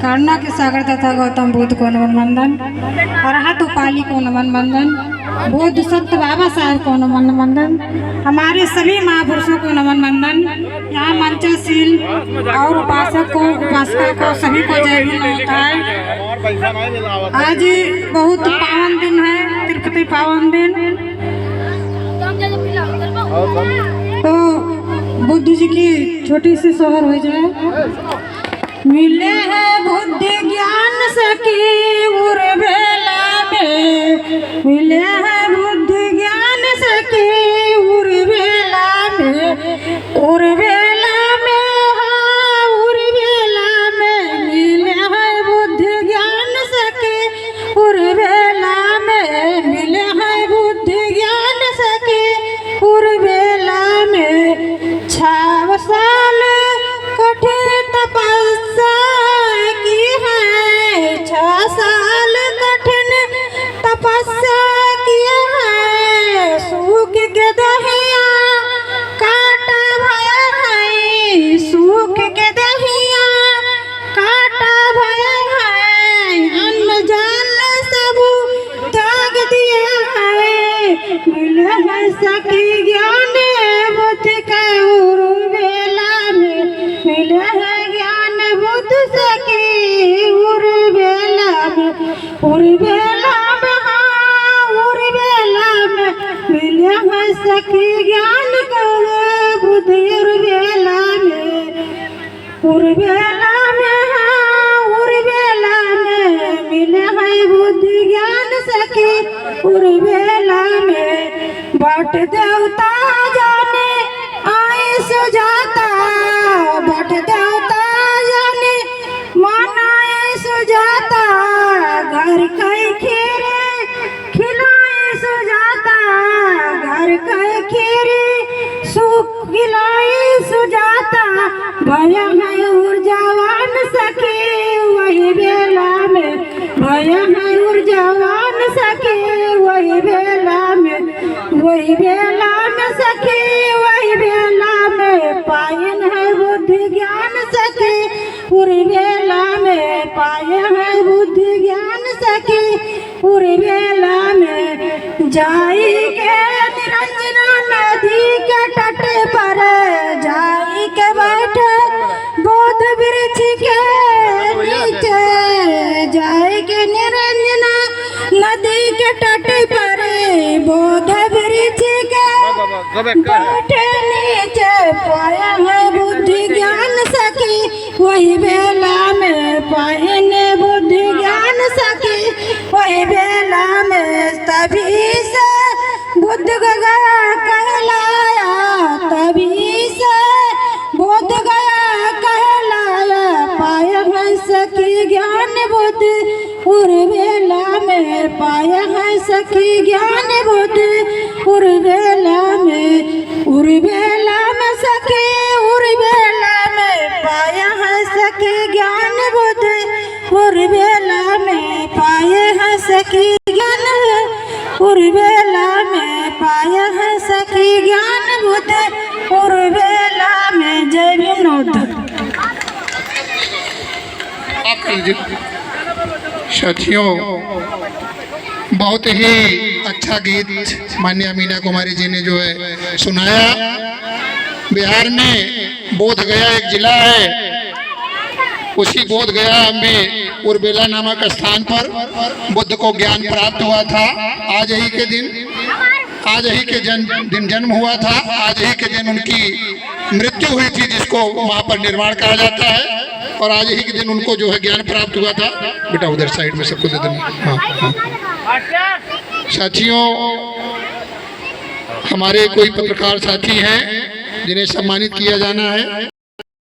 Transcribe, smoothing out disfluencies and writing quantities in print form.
करुणा के सागर तथा गौतम बुद्ध को नमन वंदन। अरहत उपाली को नमन वंदन। बुद्ध सत्य बाबा साहब को नमन वंदन। हमारे सभी महापुरुषों को नमन वंदन। यहाँ मंचाशील और उपासक को उपासिका को सभी को जय भीम होता है। आज बहुत पावन दिन है, तिरुपति पावन दिन। तो बुद्ध जी की छोटी सी सोहर हो जाए। मिले है बुद्धि ज्ञान सखी उर बेला में, मिले है बुद्धि ज्ञान सखी उर बेला में, उर बेला में, हाँ उर बेला में मिले है बुद्धि ज्ञान सखी उर बेला में, मिले है बुद्धि ज्ञान सखी उर बेला में। 6 साल कठिन तपस्या की है, 6 साल कठिन तपस्या की है। सूख के दहिया काटा भया है, सूख के दहिया काटा भया है। अन्न जान सब त्याग दिया है, मिले है सखी ज्ञान बुद्धि के उर बेला में, मिले है ज्ञान बुद्ध सखी उर बेला में, उर बेला में, हाँ उर बेला में मिले है सखी ज्ञान बुद्ध उर बेला में, उर बेला में, हाँ उर बेला में मिले है बुद्ध ज्ञान सखी उर बेला में। बट देवता जाने आए सुजाता, बट देवता जाने मनाए सुजाता। घर कई खीरे खिलाए सुजाता, घर कई खीरे सूख खिलाए सुजाता। भया है ऊर्जावान सखी वही बेला में, भया है ऊर्जावान सखी वही बेला में, वही बेला में सखी वही बेला में। पायन है बुद्धि ज्ञान सखी उर बेला में, पाए है बुद्धि ज्ञान सखी उर बेला में। जाई के निरंजना नदी के तट पर, जाई के बैठे बोध वृक्ष के नीचे, जाई के निरंजना नदी के तट पर बोध वृक्ष के बैठे नीचे। पाया है बुद्धि ज्ञान सखी वही बेला में, पाए ने बुद्धि ज्ञान सखी वही बेला में। तभी से बुद्ध गया कहलाया, तभी से बुद्ध गया कहलाया। पाया है सखी ज्ञान बुद्ध उर बेला में, पाया है सखी ज्ञान बुद्ध उर बेला में, उर बेला में सखी उर बेला में। पाया है सखी ज्ञान बुद्ध उर बेला में, पाया है सखी ज्ञान उर बेला में, पाया है सखी ज्ञान बुद्ध उर बेला में। जय भीम। साथियों, बहुत ही अच्छा गीत माननीय मीना कुमारी जी ने जो है सुनाया। बिहार में बोध गया एक जिला है, उसी बोध गया में उर्बेला नामक स्थान पर बुद्ध को ज्ञान प्राप्त हुआ था। आज ही के दिन, आज ही के दिन जन्म हुआ था, आज ही के दिन उनकी मृत्यु हुई थी, जिसको वहाँ पर निर्वाण कहा जाता है। और आज ही के दिन उनको जो है ज्ञान प्राप्त हुआ था। बेटा उधर साइड में सबको दे देना। हाँ हाँ साथियों, हमारे कोई पत्रकार साथी हैं जिन्हें सम्मानित किया जाना है।